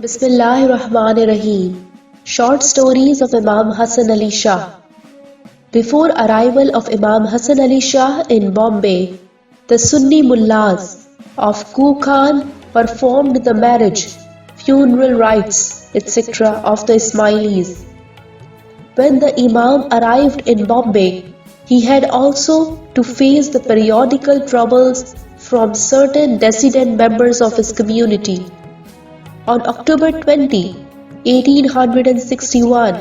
Bismillahirrahmanirrahim. Short stories of Imam Hassan Ali Shah. Before arrival of Imam Hassan Ali Shah in Bombay, the Sunni mullahs of Kukan performed the marriage, funeral rites, etc. of the Ismailis. When the Imam arrived in Bombay, he had also to face the periodical troubles from certain dissident members of his community. On October 20, 1861,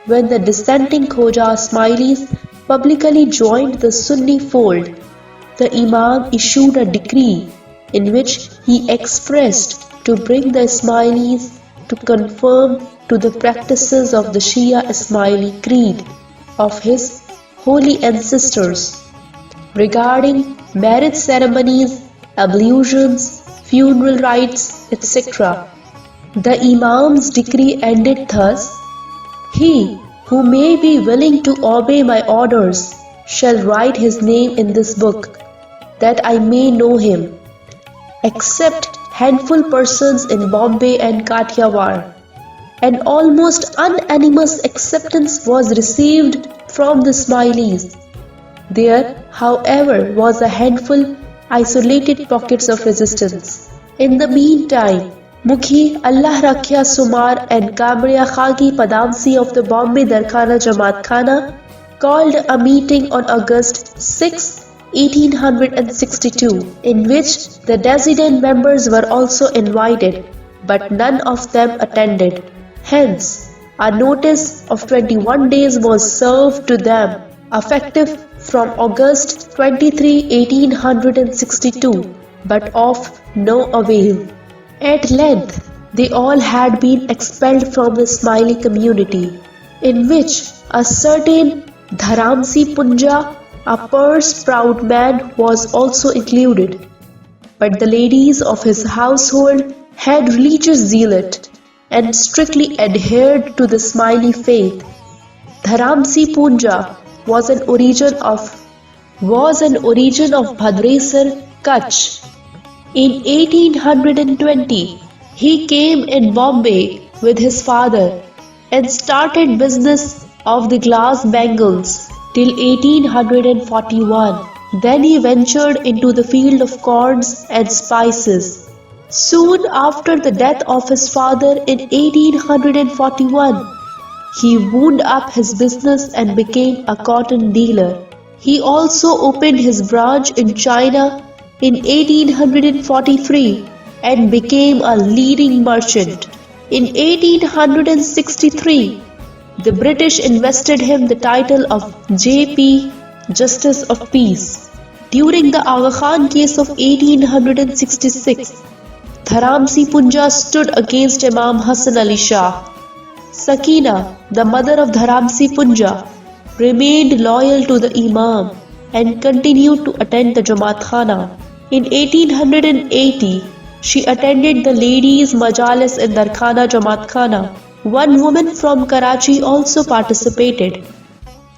when the dissenting Khoja Ismailis publicly joined the Sunni fold, the Imam issued a decree in which he expressed to bring the Ismailis to conform to the practices of the Shia Ismaili creed of his holy ancestors regarding marriage ceremonies, ablutions, funeral rites, etc. The Imam's decree ended thus: "He who may be willing to obey my orders shall write his name in this book, that I may know him, except handful persons in Bombay and Kathiawar." An almost unanimous acceptance was received from the Ismailis. There, however, was a handful isolated pockets of resistance. In the meantime, Mukhi Allah Rakhya Sumar and Kamriya Khagi Padamsi of the Bombay Darkhana Jamaat Khana called a meeting on August 6, 1862, in which the dissident members were also invited, but none of them attended. Hence, a notice of 21 days was served to them, effective from August 23, 1862, but of no avail. At length, they all had been expelled from the Ismaili community, in which a certain Dharamsi Punja, a purse-proud man, was also included. But the ladies of his household had religious zeal and strictly adhered to the Ismaili faith. Dharamsi Punja was an origin of Bhadresar, Kutch. In 1820, he came in Bombay with his father and started business of the glass bangles till 1841. Then he ventured into the field of corns and spices. Soon after the death of his father in 1841, he wound up his business and became a cotton dealer. He also opened his branch in China in 1843 and became a leading merchant. In 1863, the British invested him the title of J.P. Justice of Peace. During the Aga Khan case of 1866, Dharamsi Punja stood against Imam Hassan Ali Shah. Sakina, the mother of Dharamsi Punja, remained loyal to the Imam and continued to attend the Jamaat Khana. In 1880, she attended the ladies' majalis in Darkhana Jamaat Khana. One woman from Karachi also participated.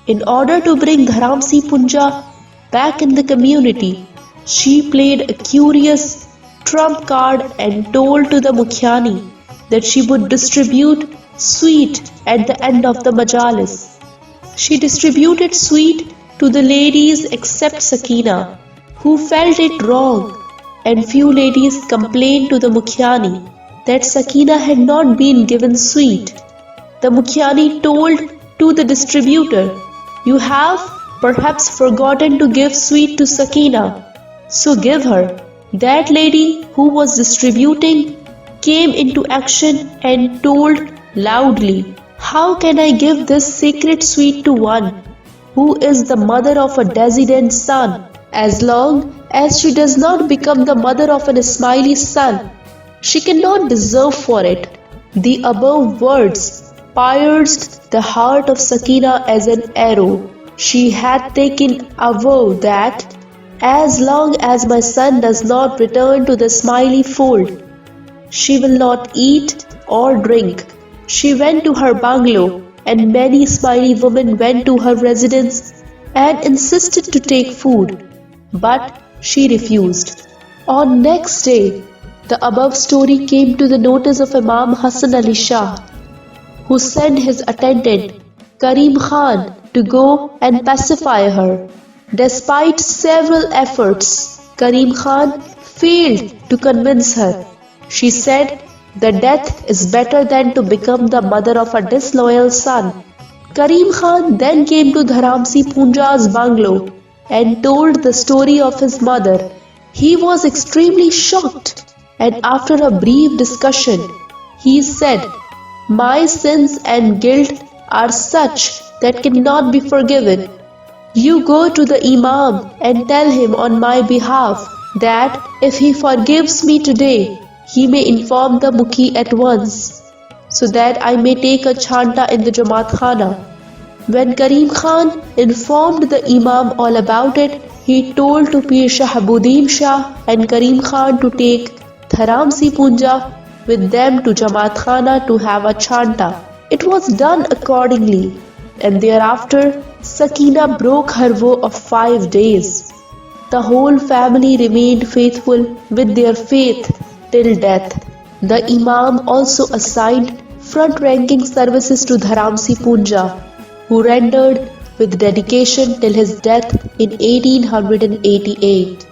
In order to bring Dharamsi Punja back in the community, she played a curious trump card and told to the Mukhyani that she would distribute sweet at the end of the majalis. She distributed sweet to the ladies except Sakina, who felt it wrong, and few ladies complained to the Mukhyani that Sakina had not been given sweet. The Mukhyani told to the distributor, "You have perhaps forgotten to give sweet to Sakina, so give her." That lady who was distributing came into action and told loudly, "How can I give this sacred sweet to one who is the mother of a dissident son? As long as she does not become the mother of an Ismaili son, she cannot deserve for it." The above words pierced the heart of Sakina as an arrow. She had taken a vow that, as long as my son does not return to the Ismaili fold, she will not eat or drink. She went to her bungalow, and many Ismaili women went to her residence and insisted to take food, but she refused. On next day, The above story came to the notice of Imam Hassan Ali Shah, who sent his attendant Karim Khan to go and pacify her. Despite several efforts, Karim Khan failed to convince her. She said that death is better than to become the mother of a disloyal son. Karim Khan then came to Dharamsi Punja's bungalow and told the story of his mother. He was extremely shocked, and after a brief discussion, he said, "My sins and guilt are such that cannot be forgiven. You go to the Imam and tell him on my behalf that if he forgives me today, he may inform the Mukhi at once, so that I may take a chanta in the Jamaat Khana." When Karim Khan informed the Imam all about it, he told to Pir Shahabuddin Shah and Karim Khan to take Dharamsi Punja with them to Jamaat Khana to have a chanta. It was done accordingly, and thereafter Sakina broke her vow of 5 days. The whole family remained faithful with their faith till death. The Imam also assigned front-ranking services to Dharamsi Punja, who rendered with dedication till his death in 1888.